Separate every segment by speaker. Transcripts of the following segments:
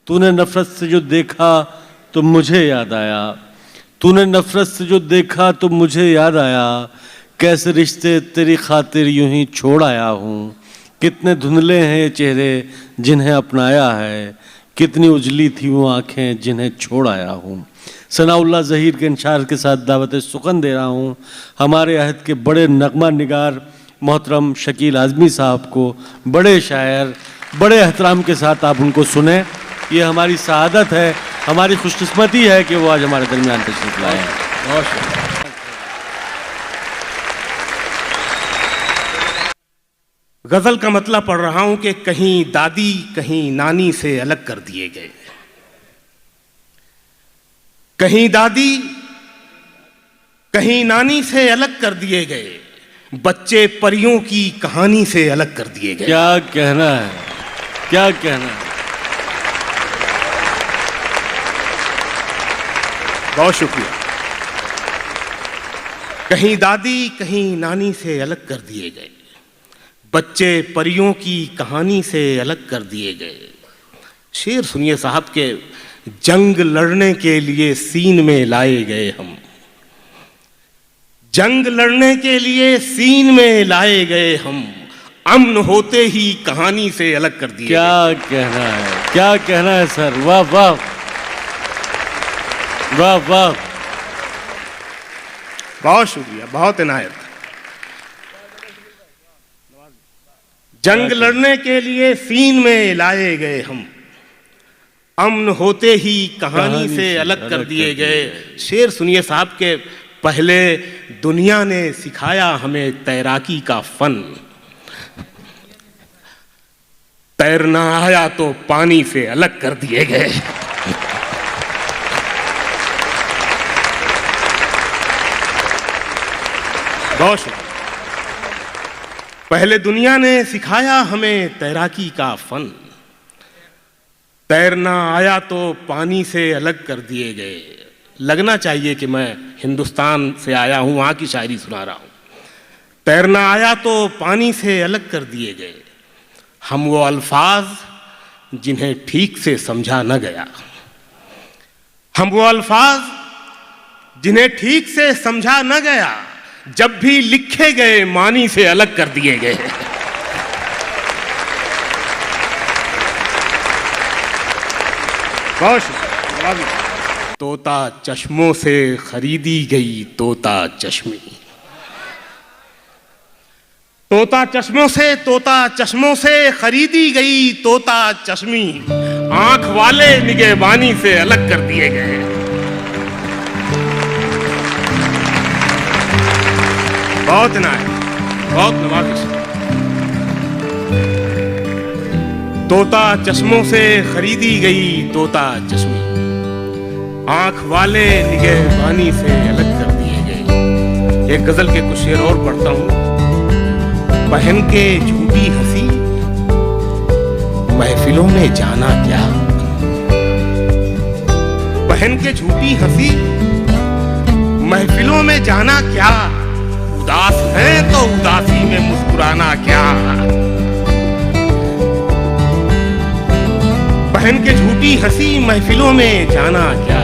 Speaker 1: तूने नफरत से जो देखा तो मुझे याद आया, तूने नफरत से जो देखा तो मुझे याद आया, कैसे रिश्ते तेरी खातिर यूं ही छोड़ आया हूँ। कितने धुंधले हैं ये चेहरे जिन्हें अपनाया है, कितनी उजली थी वो आंखें जिन्हें छोड़ आया हूँ। सनाउल्लाह ज़हीर के इंशार के साथ दावत सुखन दे रहा हूँ हमारे अहद के बड़े नगमा निगार मोहतरम शकील आज़मी साहब को। बड़े शायर, बड़े एहतराम के साथ आप उनको सुने। ये हमारी सआदत है, हमारी खुशकिस्मती है कि वो आज हमारे दरमियान तशरीफ लाए हैं। बहुत शुक्रिया।
Speaker 2: गजल का मतलब पढ़ रहा हूं कि कहीं दादी कहीं नानी से अलग कर दिए गए, कहीं दादी कहीं नानी से अलग कर दिए गए, बच्चे परियों की कहानी से अलग कर दिए गए।
Speaker 1: क्या कहना है, क्या कहना है।
Speaker 2: बहुत शुक्रिया। कहीं दादी कहीं नानी से अलग कर दिए गए, बच्चे परियों की कहानी से अलग कर दिए गए। शेर सुनिए साहब के, जंग लड़ने के लिए सीन में लाए गए हम, जंग लड़ने के लिए सीन में लाए गए हम, अमन होते ही कहानी से अलग कर दिए।
Speaker 1: क्या कहना है, क्या कहना है सर। वाह वाह वाह वाह।
Speaker 2: बहुत शुक्रिया, बहुत इनायत। जंग लड़ने के लिए सीन में लाए गए हम, अमन होते ही कहानी से अलग कर दिए गए। शेर सुनिए साहब के, पहले दुनिया ने सिखाया हमें तैराकी का फन, तैरना आया तो पानी से अलग कर दिए गए। बहुत शुक्रिया। पहले दुनिया ने सिखाया हमें तैराकी का फन, तैरना आया तो पानी से अलग कर दिए गए। लगना चाहिए कि मैं हिंदुस्तान से आया हूं, वहां की शायरी सुना रहा हूं। तैरना आया तो पानी से अलग कर दिए गए, हम वो अल्फाज जिन्हें ठीक से समझा न गया, हम वो अल्फाज जिन्हें ठीक से समझा न गया, जब भी लिखे गए मानी से अलग कर दिए गए। बहुत शुक्रिया। तोता चश्मों से खरीदी गई तोता चश्मी, तोता चश्मों से खरीदी गई तोता चश्मी, आंख वाले निगहबानी से अलग कर दिए गए। बहुत नाय, बहुत नवाजिश। तोता चश्मों से खरीदी गई तोता चश्मी, आंख वाले निगहबानी से अलग कर दिए गए। एक गजल के कुछ शेर और पढ़ता हूं। पहन के झूठी हंसी महफिलों में जाना क्या, पहन के झूठी हंसी महफिलों में जाना क्या, उदास है तो उदासी में मुस्कुराना क्या। पहन के झूठी हंसी महफिलों में जाना क्या।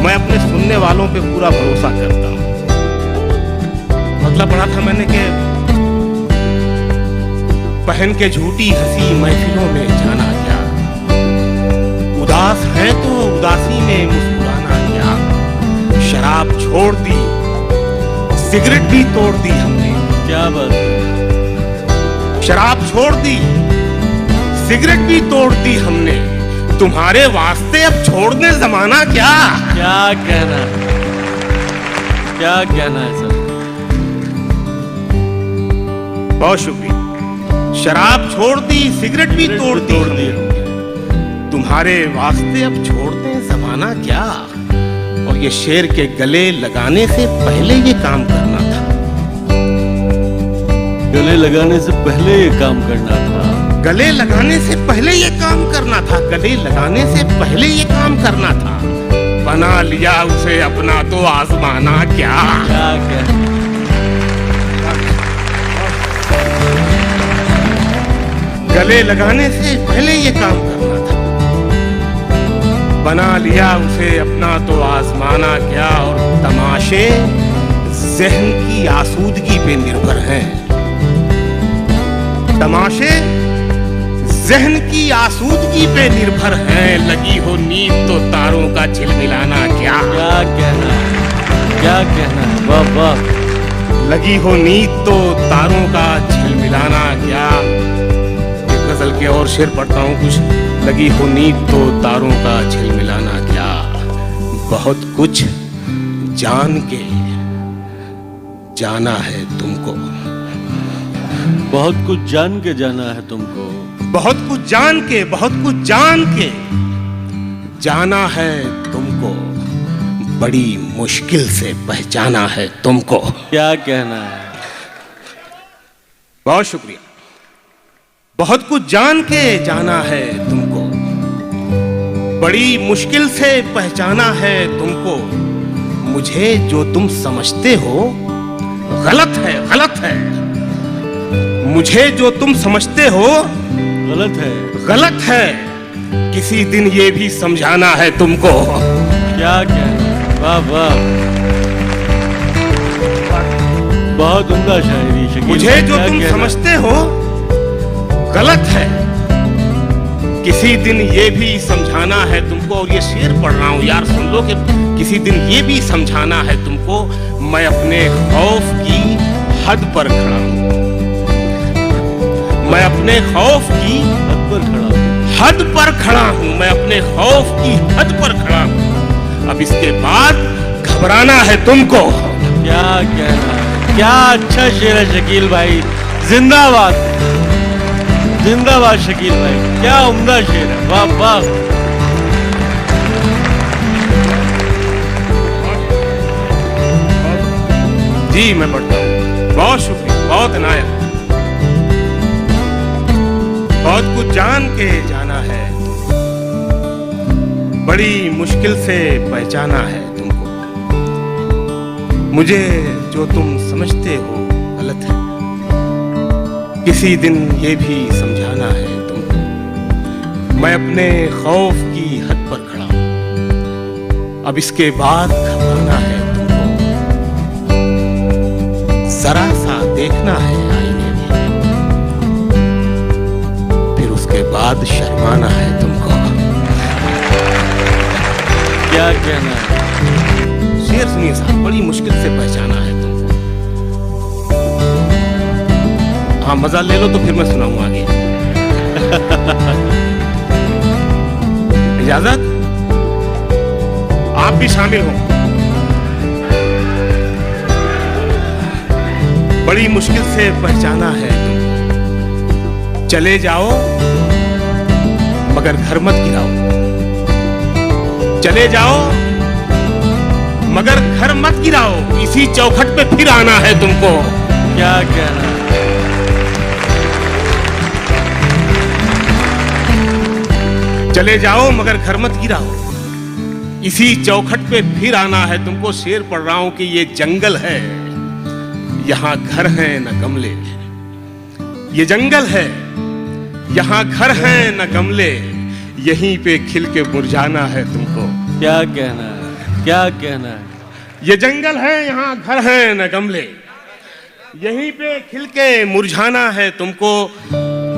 Speaker 2: मैं अपने सुनने वालों पे पूरा भरोसा करता हूं। मतलब पढ़ा था मैंने कि पहन के झूठी हंसी महफिलों में जाना क्या, उदास है तो उदासी में मुस्कुराना क्या। शराब छोड़ दी, सिगरेट भी तोड़ दी हमने।
Speaker 1: क्या बात।
Speaker 2: शराब छोड़ दी, सिगरेट भी तोड़ दी हमने, तुम्हारे वास्ते अब छोड़ दे जमाना क्या।
Speaker 1: क्या कहना है, क्या कहना है सर।
Speaker 2: बहुत शुक्रिया। शराब छोड़ दी, सिगरेट भी तोड़ दी, तुम्हारे वास्ते अब छोड़ दे जमाना क्या। और ये शेर के गले लगाने से पहले ये काम करना था,
Speaker 1: गले लगाने से पहले ये काम करना था,
Speaker 2: गले लगाने से पहले ये काम करना था, गले लगाने से पहले ये काम करना था। बना लिया उसे अपना तो आजमाना क्या।
Speaker 1: क्या
Speaker 2: गले लगाने से पहले ये काम करना था, बना लिया उसे अपना तो आजमाना क्या, और तमाशे ज़हन की आसूदगी पे निर्भर हैं। तमाशे ज़हन की आसूदगी पे निर्भर हैं। लगी हो नींद तो तारों का झिलमिलाना क्या।
Speaker 1: क्या कहना है, क्या कहना है, वाह वाह।
Speaker 2: लगी हो नींद तो तारों का झिलमिलाना क्या। एक गजल के और शेर पढ़ता हूँ कुछ। लगी हो नींद तो तारों का झिलमिलाना क्या, बहुत कुछ जान के जाना है तुमको।
Speaker 1: बहुत कुछ जान के जाना है तुमको।
Speaker 2: बहुत कुछ जान के, बहुत कुछ जान के जाना है तुमको। बड़ी मुश्किल से पहचाना है तुमको।
Speaker 1: क्या कहना है।
Speaker 2: बहुत शुक्रिया। बहुत कुछ जान के जाना है तुमको, बड़ी मुश्किल से पहचाना है तुमको। मुझे जो तुम समझते हो गलत है, गलत है। मुझे जो तुम समझते हो
Speaker 1: गलत है,
Speaker 2: गलत है। किसी दिन ये भी समझाना है तुमको।
Speaker 1: क्या कहना है, वाह वाह। बहुत उम्दा शायरी शकील।
Speaker 2: मुझे जो
Speaker 1: क्या
Speaker 2: तुम
Speaker 1: कहना?
Speaker 2: समझते हो गलत है, किसी दिन ये भी समझाना है तुमको। और ये शेर पढ़ रहा हूं यार, सुन लो कि किसी दिन ये भी समझाना है तुमको। मैं अपने खौफ की हद पर खड़ा हूं। मैं अपने खौफ की
Speaker 1: हद पर खड़ा हूं।
Speaker 2: हद पर खड़ा हूं। मैं अपने खौफ की हद पर खड़ा हूं। अब इसके बाद घबराना है तुमको।
Speaker 1: क्या कहना है, क्या अच्छा शेर है शकील भाई। जिंदाबाद, जिंदाबाद शकील भाई। क्या उम्दा शेर है, वाह वाह।
Speaker 2: जी मैं पढ़ता हूँ। बहुत शुक्रिया, बहुत इनायत। बहुत कुछ जान के जाना है, बड़ी मुश्किल से पहचाना है तुमको। मुझे जो तुम समझते हो गलत है, किसी दिन ये भी समझाना है तुमको। मैं अपने खौफ की हद पर खड़ा हूं। अब इसके बाद घबराना है तुमको। जरा सा देखना है आईने में, फिर उसके बाद शर्माना है तुमको।
Speaker 1: क्या कहना है।
Speaker 2: शेर सुनिए साहब, बड़ी मुश्किल से पहचाना है तुमको। हाँ मजा ले लो तो फिर मैं सुनाऊं आगे। इजाजत, आप भी शामिल हो। बड़ी मुश्किल से पहचाना है तुमको। चले जाओ मगर घर मत गिराओ। चले जाओ मगर घर मत गिराओ। इसी चौखट पे फिर आना है तुमको।
Speaker 1: क्या कहना है।
Speaker 2: चले जाओ मगर घर मत गिराओ। इसी चौखट पे फिर आना है तुमको। शेर पढ़ रहा हूं कि ये जंगल है, यहाँ घर है न गमले। ये जंगल है, यहाँ घर है न गमले। यहीं पे खिल के मुरझाना है तुमको।
Speaker 1: क्या कहना है, क्या कहना है।
Speaker 2: ये जंगल है, यहाँ घर है न गमले। यहीं पे खिल के मुरझाना है तुमको।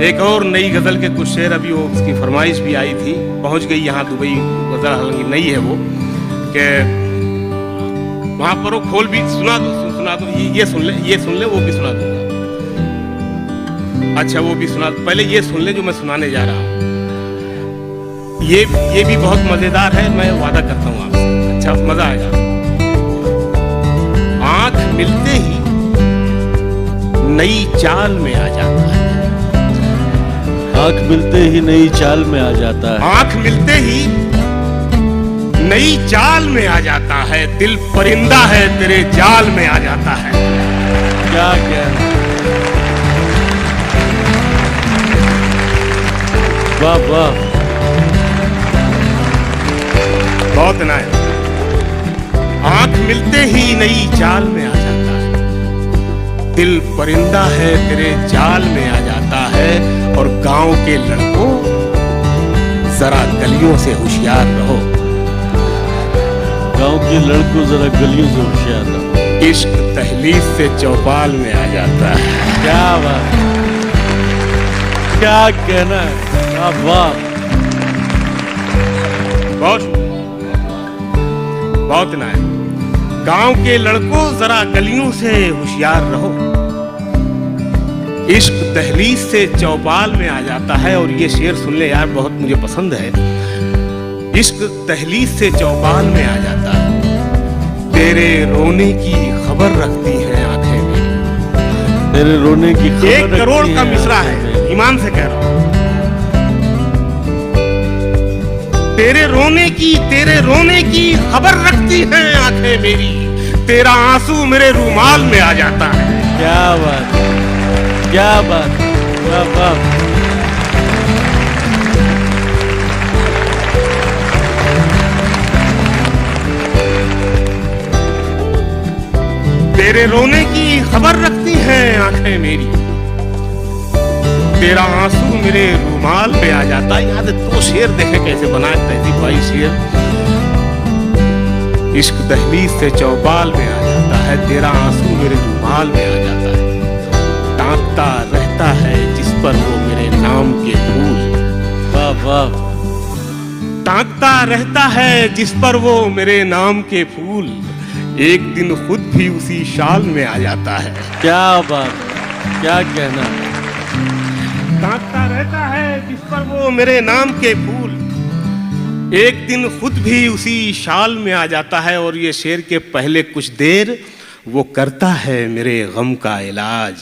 Speaker 2: एक और नई गजल के कुछ शेर अभी वो उसकी फरमाइश भी आई थी, पहुंच गई यहाँ दुबई। गजल हालांकि नई है वो, कि वहां पर वो खोल भी सुना दो। ये सुन ले वो भी सुना दूंगा। अच्छा वो भी सुना, पहले ये सुन ले जो मैं सुनाने जा रहा हूँ। ये भी बहुत मजेदार है, मैं वादा करता हूँ आपसे। अच्छा मजा आएगा। आंख मिलते ही नई चाल में आ जाता है।
Speaker 1: आंख मिलते ही नई चाल में आ जाता है।
Speaker 2: आंख मिलते ही नई चाल में आ जाता है। दिल परिंदा है तेरे जाल में आ जाता है।
Speaker 1: क्या कहना है। वाह वाह।
Speaker 2: बहुत इनायत। आंख मिलते ही नई चाल में आ जाता है। दिल परिंदा है तेरे जाल में आ जाता है। और गांव के लड़कों जरा गलियों से होशियार रहो।
Speaker 1: गांव के लड़कों जरा गलियों से होशियार रहो।
Speaker 2: इश्क दहलीज से चौपाल में आ जाता है।
Speaker 1: क्या बात, क्या कहना है, क्या बात।
Speaker 2: बहुत ना है। गांव के लड़कों जरा गलियों से होशियार रहो। इश्क दहलीज से चौपाल में आ जाता है। और ये शेर सुन ले यार, बहुत मुझे पसंद है। इश्क दहलीज से चौपाल में आ जाता है। तेरे रोने की खबर रखती है आंखें मेरी।
Speaker 1: तेरे रोने की खबर
Speaker 2: 1 करोड़ का मिसरा है, ईमान से कह रहा हूं। तेरे रोने की खबर रखती है आंखें मेरी। तेरा आंसू मेरे रूमाल में आ जाता है।
Speaker 1: क्या बात, क्या बात, क्या बात।
Speaker 2: तेरे रोने की खबर रखती हैं आंखें मेरी। तेरा आंसू मेरे रूमाल पे आ जाता है। याद 2 शेर देखे कैसे बनाए तहजीब भाई शेर। इश्क दहलीज से चौपाल में आ जाता है। तेरा आंसू मेरे रूमाल में आ जाता है। टांकता रहता है जिस पर वो मेरे नाम के फूल।
Speaker 1: वाह वाह।
Speaker 2: टांकता रहता है जिस पर वो मेरे नाम के फूल। एक दिन खुद भी उसी शाल में आ जाता है।
Speaker 1: क्या बात, क्या कहना।
Speaker 2: टांकता रहता है जिस पर वो मेरे नाम के फूल। एक दिन खुद भी उसी शाल में आ जाता है। और ये शेर के पहले कुछ देर वो करता है मेरे गम का इलाज।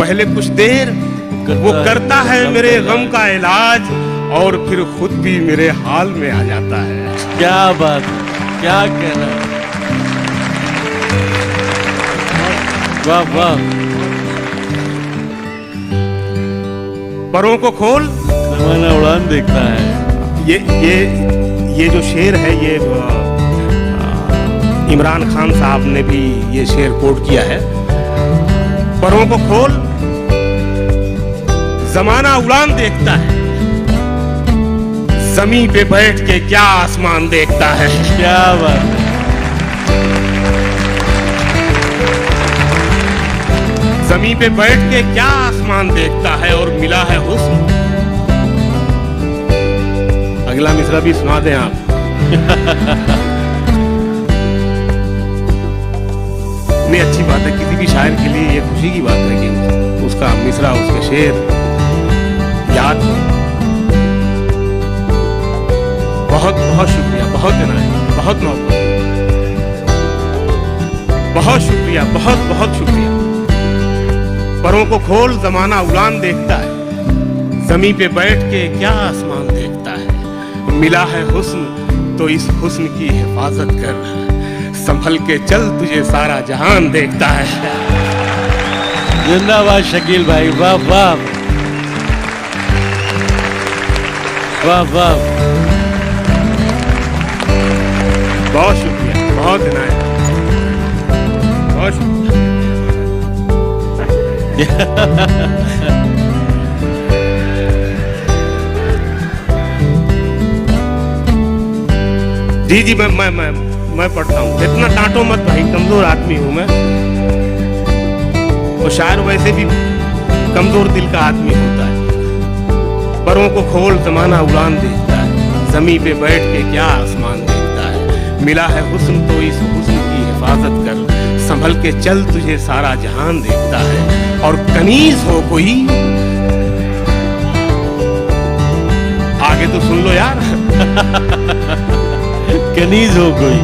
Speaker 2: पहले कुछ देर वो करता है मेरे गम का इलाज। और फिर खुद भी मेरे हाल में आ जाता है।
Speaker 1: क्या बात, क्या कहना। वाह वाह।
Speaker 2: परों को खोल
Speaker 1: जमाना उड़ान देखता है।
Speaker 2: ये जो शेर है ये इमरान खान साहब ने भी ये शेर कोट किया है। परों को खोल जमाना उड़ान देखता है। जमीन पे बैठ के क्या आसमान देखता है।
Speaker 1: क्या बात।
Speaker 2: जमीन पे बैठ के क्या आसमान देखता है। और मिला है हुस्न। अगला मिसरा भी सुना दें आप। नहीं, अच्छी बात है। किसी भी शायर के लिए ये खुशी की बात है कि उसका मिसरा, उसके शेर याद हो। बहुत बहुत शुक्रिया, बहुत इनायत, बहुत मोहब्बत। बहुत शुक्रिया, बहुत बहुत शुक्रिया। परों को खोल जमाना उड़ान देखता है। जमीन पे बैठ के क्या आसमान देखता है। मिला है हुस्न तो इस हुस्न की हिफाजत कर। संभल के चल तुझे सारा जहान देखता है।
Speaker 1: जिंदाबाद शकील भाई। वाह वाह, वाह वाह।
Speaker 2: बहुत शुक्रिया, बहुत इनायत, बहुत शुक्रिया। जी जी, मैं पढ़ता हूँ। इतना डांटो मत भाई, कमजोर आदमी हूँ मैं। और शायर वैसे भी कमजोर दिल का आदमी होता है। परों को खोल जमाना उड़ान देखता है। जमीन पे बैठ के क्या आसमान देखता है। मिला है हुस्न तो इस हुस्न की हिफाजत कर। संभल के चल तुझे सारा जहान देखता है। और कनीज हो कोई, आगे तो सुन लो यार।
Speaker 1: कनीज हो कोई,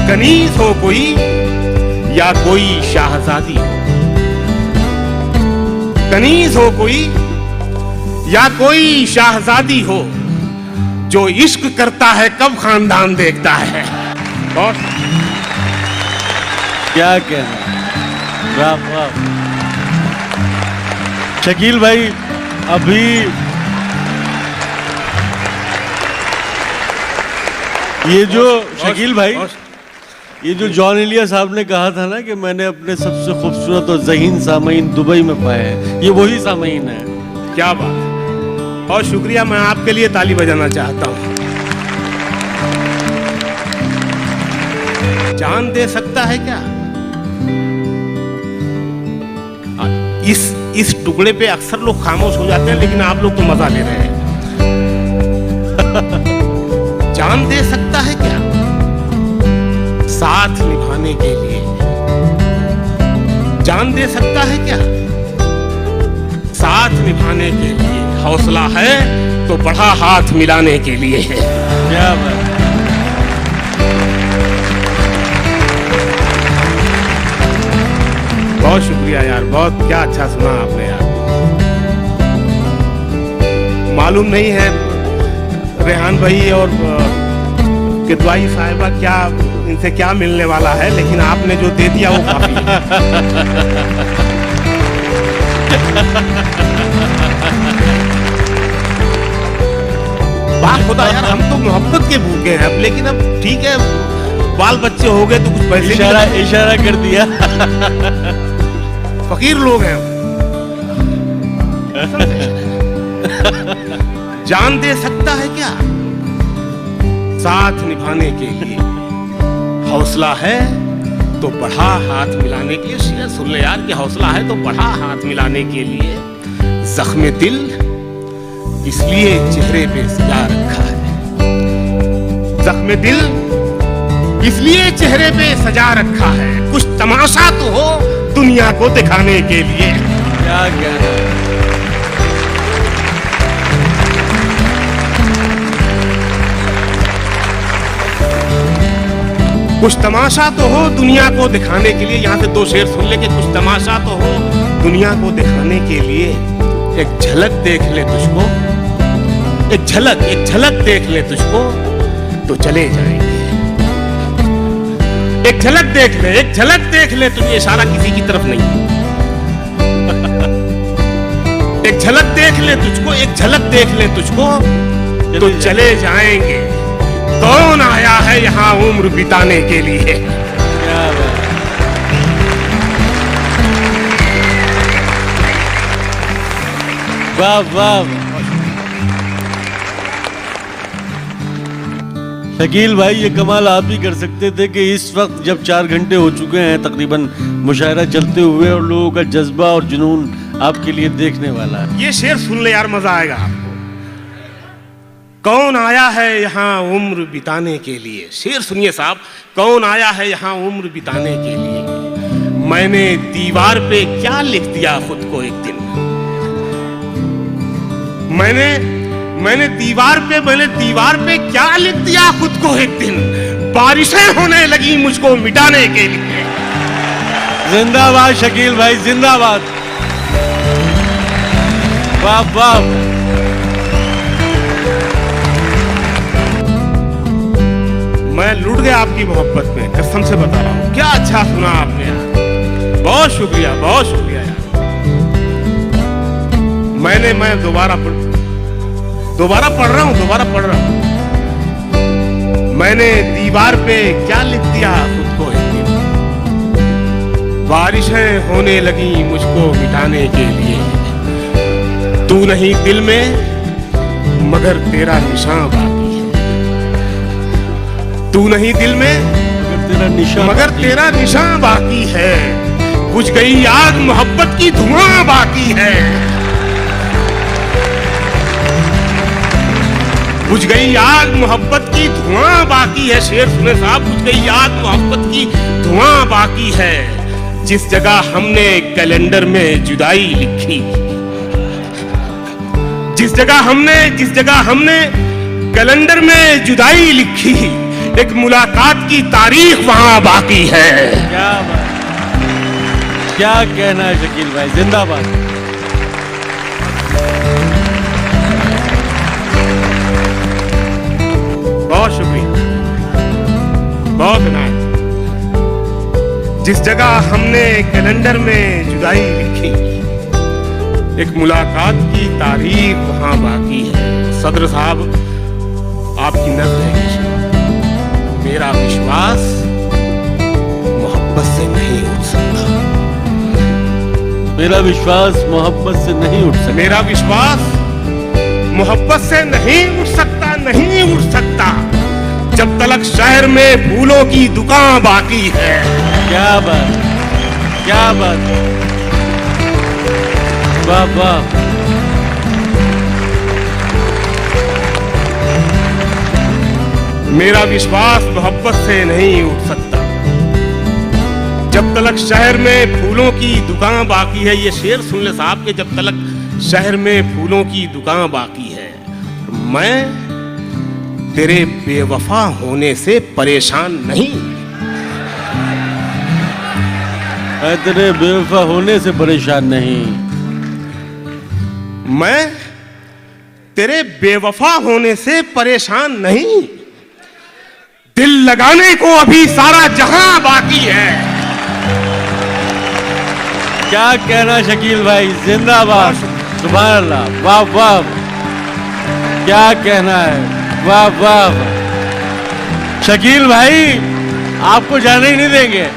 Speaker 2: कनीज हो कोई या कोई शाहजादी हो। कनीज हो कोई या कोई शाहजादी हो। जो इश्क करता है कब खानदान देखता है। और
Speaker 1: क्या कहना। वाह वाह। शकील भाई, अभी ये जो शकील भाई, ये जो जॉन एलिया साहब ने कहा था ना कि मैंने अपने सबसे खूबसूरत और ज़हीन सामईन दुबई में पाए हैं, ये वही सामईन है।
Speaker 2: क्या बात है। बहुत शुक्रिया। मैं आपके लिए ताली बजाना चाहता हूँ। जान दे सकता है क्या? इस टुकड़े पे अक्सर लोग खामोश हो जाते हैं, लेकिन आप लोग तो मजा ले रहे हैं। जान दे सकता है क्या साथ निभाने के लिए? जान दे सकता है क्या साथ निभाने के लिए? हौसला है तो बढ़ा हाथ मिलाने के लिए है।
Speaker 1: क्या बात।
Speaker 2: बहुत शुक्रिया यार, बहुत क्या अच्छा सुना आपने यार। मालूम नहीं है रेहान भाई और किदवाई साहिबा क्या इनसे क्या मिलने वाला है, लेकिन आपने जो दे दिया वो काफी है। वाह खुदा यार, हम तो मोहब्बत के भूखे हैं अब, लेकिन अब ठीक है, बाल बच्चे हो गए तो कुछ पैसे
Speaker 1: इशारा कर दिया।
Speaker 2: फकीर लोग हैं। जान दे सकता है क्या साथ निभाने के लिए? हौसला है तो बढ़ा हाथ मिलाने के लिए। शेर सुन ले यार कि हौसला है तो बढ़ा हाथ मिलाने के लिए। जख्म दिल इसलिए चेहरे पे सजा रखा है। जख्म दिल इसलिए चेहरे पे सजा रखा है। कुछ तमाशा तो हो दुनिया को दिखाने के लिए।
Speaker 1: क्या कहना है?
Speaker 2: कुछ तमाशा तो हो दुनिया को दिखाने के लिए। यहाँ से दो शेर सुन ले कि कुछ तमाशा तो हो दुनिया को दिखाने के लिए। एक झलक देख ले तुझको, एक झलक देख ले तुझको तो चले जाएंगे। एक झलक देख ले तुझे, इशारा किसी की तरफ नहीं। एक झलक देख ले तुझको, एक झलक देख ले तुझको तो चले जाएंगे। कौन आया है यहाँ उम्र बिताने के लिए?
Speaker 1: क्या बात। वाह वाह। शकील भाई, ये कमाल आप ही कर सकते थे कि इस वक्त जब 4 घंटे हो चुके हैं तकरीबन मुशायरा चलते हुए, और लोगों का जज्बा और जुनून आपके लिए देखने वाला है।
Speaker 2: ये शेर सुन ले यार, मजा आएगा आपको। कौन आया है यहाँ उम्र बिताने के लिए? शेर सुनिए साहब। कौन आया है यहाँ उम्र बिताने के लिए? मैंने दीवार पे क्या लिख दिया खुद को एक दिन। मैंने दीवार पे क्या लिख दिया खुद को एक दिन। बारिशें होने लगी मुझको मिटाने के लिए।
Speaker 1: जिंदाबाद शकील भाई, जिंदाबाद। वाह वाह।
Speaker 2: मैं लुट गया आपकी मोहब्बत में, कसम से बता रहा हूँ। क्या अच्छा सुना आपने यार, बहुत शुक्रिया यार। मैं दोबारा पढ़ रहा हूँ। मैंने दीवार पे क्या लिख दिया खुद को एक दिन। बारिशें होने लगी मुझको मिटाने के लिए। तू नहीं दिल में मगर तेरा निशान बाकी है। तू नहीं दिल में मगर तेरा निशान बाकी है। बुझ गई आग मोहब्बत की धुआं बाकी है। बुझ गई आग मोहब्बत की धुआं बाकी है। शेर सुने साहब। बुझ गई आग मोहब्बत की धुआं बाकी है। जिस जगह हमने कैलेंडर में जुदाई लिखी, जिस जगह हमने कैलेंडर में जुदाई लिखी, एक मुलाकात की तारीख वहां बाकी है।
Speaker 1: क्या बात, क्या कहना है शकील भाई, जिंदाबाद।
Speaker 2: बहुत शुक्रिया, बहुत इनायत। जिस जगह हमने कैलेंडर में जुदाई लिखी, एक मुलाकात की तारीख वहां बाकी है। सदर साहब, आपकी नज़र है। मेरा विश्वास मोहब्बत से नहीं उठ सकता।
Speaker 1: मेरा विश्वास मोहब्बत से नहीं उठ सकता।
Speaker 2: मेरा विश्वास मोहब्बत से नहीं उठ सकता, नहीं उठ सकता। जब तलक तलक शहर में फूलों की दुकान बाकी है।
Speaker 1: क्या बात, क्या बात, वाह वाह।
Speaker 2: मेरा विश्वास मोहब्बत से नहीं उठ सकता जब तलक शहर में फूलों की दुकान बाकी है। ये शेर सुन ले साहब के, जब तलक शहर में फूलों की दुकान बाकी है। मैं तेरे बेवफा होने से परेशान नहीं।
Speaker 1: मैं तेरे बेवफा होने से परेशान नहीं।
Speaker 2: मैं तेरे बेवफा होने से परेशान नहीं। दिल लगाने को अभी सारा जहां बाकी है।
Speaker 1: क्या कहना शकील भाई, जिंदाबाद, सुभान अल्लाह, वाह वाह। क्या कहना है, वाह वाह। शकील भाई आपको जाने ही नहीं देंगे।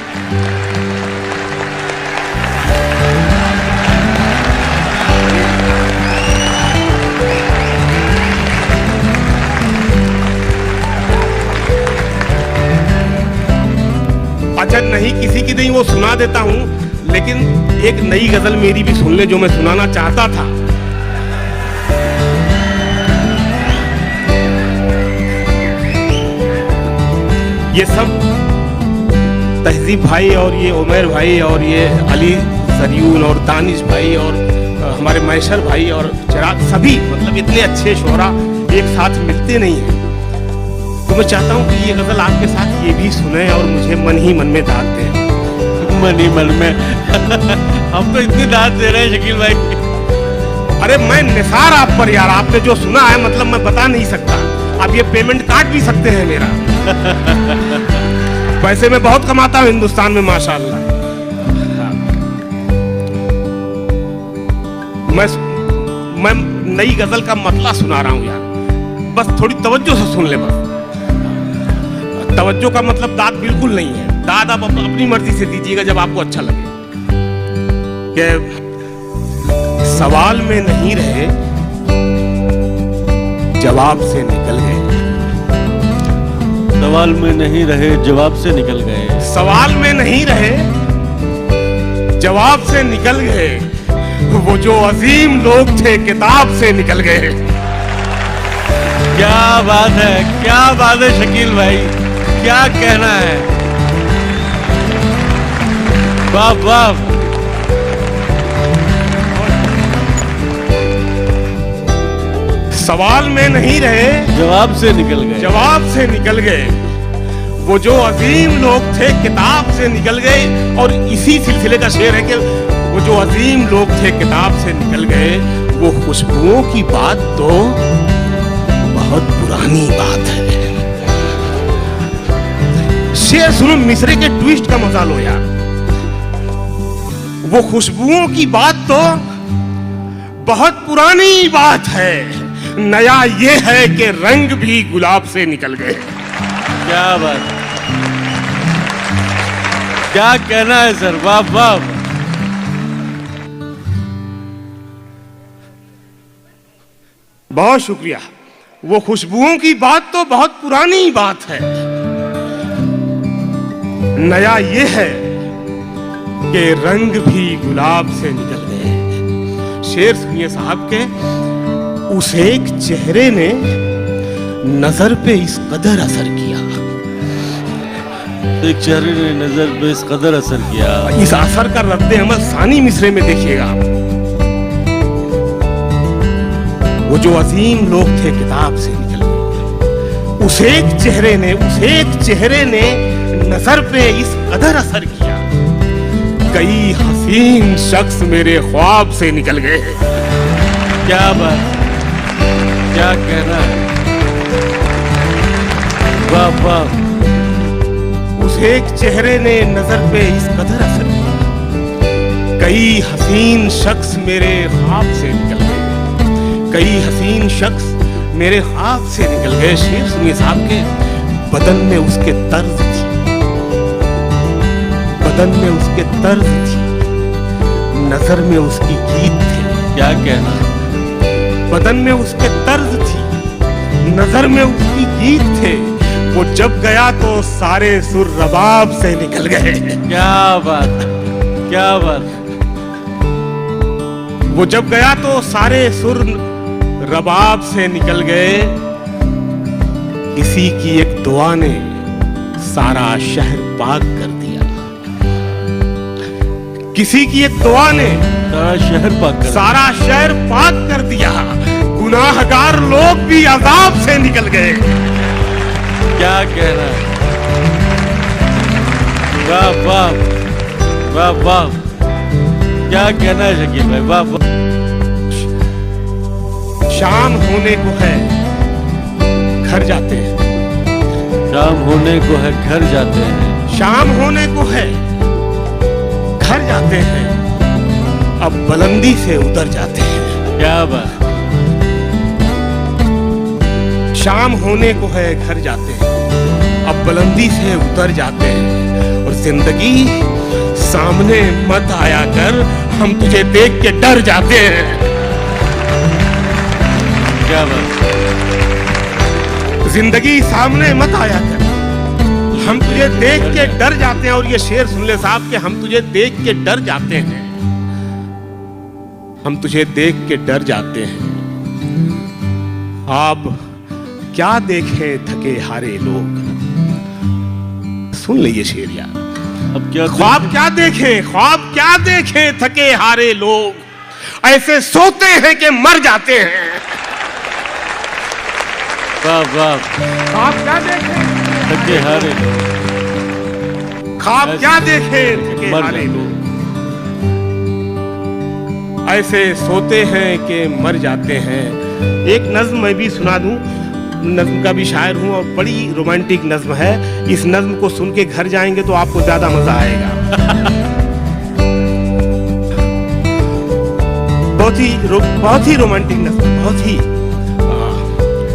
Speaker 2: अच्छा नहीं, किसी की नहीं, वो सुना देता हूं। लेकिन एक नई गजल मेरी भी सुन ले जो मैं सुनाना चाहता था। ये सब तहजीब भाई और ये उमर भाई और ये अली सरियून और दानिश भाई और हमारे मैशर भाई और चिराग, सभी मतलब इतने अच्छे शोरा एक साथ मिलते नहीं हैं। तो मैं चाहता हूं कि ये गजल आपके साथ ये भी सुने और मुझे मन ही मन में दाद दें।
Speaker 1: मन ही मन में हम तो इतनी दाद दे रहे हैं शकील भाई।
Speaker 2: अरे मैं निसार आप पर यार, आपने जो सुना है मतलब मैं बता नहीं सकता। आप ये पेमेंट काट भी सकते हैं मेरा। पैसे मैं बहुत कमाता हूं हिंदुस्तान में माशाल्लाह। मैं नई गजल का मतला सुना रहा हूं यार, बस थोड़ी तवज्जो से सुन ले। बस तवज्जो का मतलब दाद बिल्कुल नहीं है। दाद आप अपनी मर्जी से दीजिएगा जब आपको अच्छा लगे। कि सवाल में नहीं रहे, जवाब से निकल गए।
Speaker 1: सवाल में नहीं रहे, जवाब से निकल गए।
Speaker 2: सवाल में नहीं रहे, जवाब से निकल गए। वो जो अजीम लोग थे किताब से निकल गए।
Speaker 1: क्या बात है, क्या बात है शकील भाई, क्या कहना है, वाह वाह।
Speaker 2: सवाल में नहीं रहे,
Speaker 1: जवाब से निकल गए।
Speaker 2: जवाब से निकल गए। वो जो अजीम लोग थे किताब से निकल गए। और इसी सिलसिले का शेर है कि वो जो अजीम लोग थे किताब से निकल गए। वो खुशबुओं की बात तो बहुत पुरानी बात है। शेर सुनो, मिसरे के ट्विस्ट का मजा लो यार। वो खुशबुओं की बात तो बहुत पुरानी बात है। नया ये है कि रंग भी गुलाब से निकल गए।
Speaker 1: क्या बात, क्या कहना है सर, वाह वाह।
Speaker 2: बहुत शुक्रिया। वो खुशबुओं की बात तो बहुत पुरानी बात है। नया ये है कि रंग भी गुलाब से निकल गए। शेर सुनिए साहब के। उस एक चेहरे ने नजर पे इस कदर असर किया।
Speaker 1: एक चेहरे ने नजर पे इस कदर असर किया।
Speaker 2: इस असर का रद्द अमल सानी मिसरे में देखिएगा आप। वो जो अजीम लोग थे किताब से निकल गए। उस एक चेहरे ने नजर पे इस कदर असर किया। कई हसीन शख्स मेरे ख्वाब से निकल गए।
Speaker 1: क्या बात, क्या कहना है, वाह वाह।
Speaker 2: उस एक चेहरे ने नजर पे इस कदर असर किया। कई हसीन शख्स मेरे ख्वाब से निकल गए। कई हसीन शख्स मेरे ख्वाब से निकल गए। शेर सुनिए साहब के। बदन में उसके तर्ज थी, बदन में उसके तर्ज थी, नजर में उसकी गीत थे।
Speaker 1: क्या कहना,
Speaker 2: बदन में उसके तर्ज थी, नजर में उसकी गीत थे। वो जब गया तो सारे सुर रबाब से निकल गए।
Speaker 1: क्या बात, क्या बात।
Speaker 2: वो जब गया तो सारे सुर रबाब से निकल गए। किसी की एक दुआ ने सारा शहर पाक कर दिया। किसी की एक दुआ ने
Speaker 1: सारा शहर पाक कर
Speaker 2: सारा शहर पाक कर दिया। गुनाहगार लोग भी अजाब से निकल गए।
Speaker 1: क्या कहना है। वाह वाह वाह वाह, क्या कहना है शकील भाई, वाह वाह।
Speaker 2: शाम होने को है घर जाते हैं।
Speaker 1: शाम होने को है घर जाते हैं।
Speaker 2: शाम होने को है घर जाते हैं। अब बुलंदी से उतर जाते हैं।
Speaker 1: क्या बात।
Speaker 2: शाम होने को है घर जाते हैं। अब बुलंदी से उतर जाते हैं। और जिंदगी सामने मत आया कर, हम तुझे देख के डर जाते हैं।
Speaker 1: क्या बात।
Speaker 2: जिंदगी सामने मत आया कर, हम तुझे देख के डर जाते हैं। और ये शेर सुन ले साहब कि हम तुझे देख के डर जाते हैं। हम तुझे देख के डर जाते हैं। अब क्या देखे थके हारे लोग। सुन ले ये शेर यार।
Speaker 1: अब क्या
Speaker 2: ख्वाब क्या देखें, ख्वाब क्या देखें थके हारे लोग। ऐसे सोते हैं कि मर जाते हैं।
Speaker 1: वाह वाह।
Speaker 2: ख्वाब क्या देखें,
Speaker 1: थके हारे
Speaker 2: ख्वाब क्या देखें थके
Speaker 1: मर
Speaker 2: हारे
Speaker 1: जाते
Speaker 2: लोग। ऐसे सोते हैं कि मर जाते हैं। एक नज्म मैं भी सुना दूं। नज्म का भी शायर हूं और बड़ी रोमांटिक नज्म है। इस नज्म को सुन के घर जाएंगे तो आपको ज्यादा मजा आएगा। बहुत ही रोमांटिक नज्म, बहुत ही।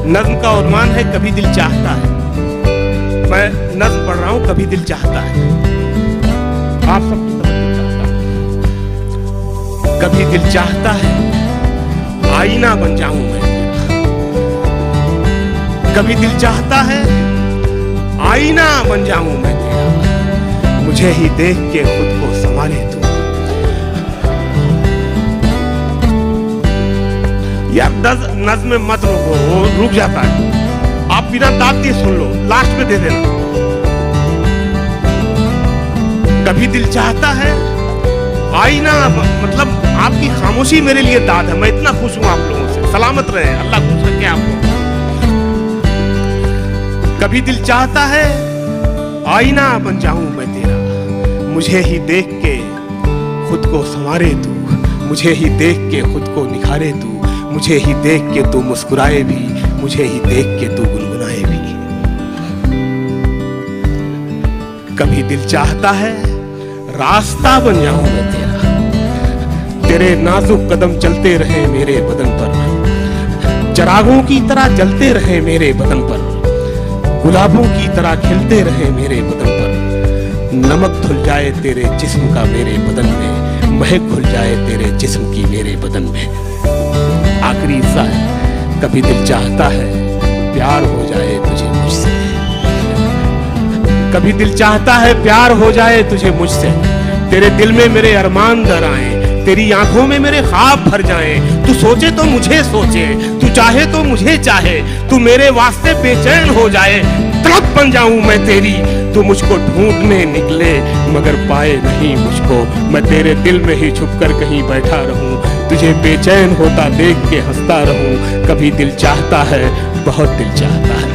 Speaker 2: नज्म का उन्वान है कभी दिल चाहता है। मैं नज्म पढ़ रहा हूं, कभी दिल चाहता है। आप सबकी तरफ चाहता है। कभी दिल चाहता है आईना बन जाऊं मैं। कभी दिल चाहता है आईना बन जाऊं मैं तेरा। मुझे ही देख के खुद को संभाले तू। यार नज्म में मत रुको, वो रुक जाता है। आप बिना दाद दिए सुन लो, लास्ट में दे देना। कभी दिल चाहता है आईना, मतलब आपकी खामोशी मेरे लिए दाद है। मैं इतना खुश हूं आप लोगों से। सलामत रहे, अल्लाह खुश रखे आपको। कभी दिल चाहता है आईना बन जाऊं मैं तेरा। मुझे ही देख के खुद को संवारे तू। मुझे ही देख के खुद को निखारे तू। मुझे ही देख के तू मुस्कुराए भी। मुझे ही देख के तू गुनगुनाए भी। कभी दिल चाहता है रास्ता बन जाऊं मैं तेरा। तेरे नाजुक कदम चलते रहे मेरे बदन पर। चरागों की तरह जलते रहे मेरे बदन पर। गुलाबों की तरह खिलते रहे मेरे बदन पर। नमक धुल जाए तेरे जिस्म का मेरे बदन में। महक घुल जाए तेरे जिस्म की मेरे बदन में। आखिरी हिस्सा है। कभी दिल चाहता है प्यार हो जाए तुझे मुझसे। कभी दिल चाहता है प्यार हो जाए तुझे मुझसे। तेरे दिल में मेरे अरमान दर आए। तेरी आंखों में मेरे ख्वाब भर जाएं। तू सोचे तो मुझे सोचे, तू चाहे तो मुझे चाहे। तू मेरे वास्ते बेचैन हो जाए, तड़प बन जाऊं मैं तेरी। तू मुझको ढूंढने निकले मगर पाए नहीं मुझको। मैं तेरे दिल में ही छुपकर कहीं बैठा रहूं। तुझे बेचैन होता देख के हंसता रहूं। कभी दिल चाहता है, बहुत दिल चाहता है।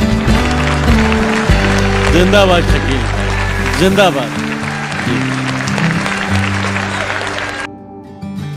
Speaker 1: जिंदाबाद शकील, जिंदाबाद।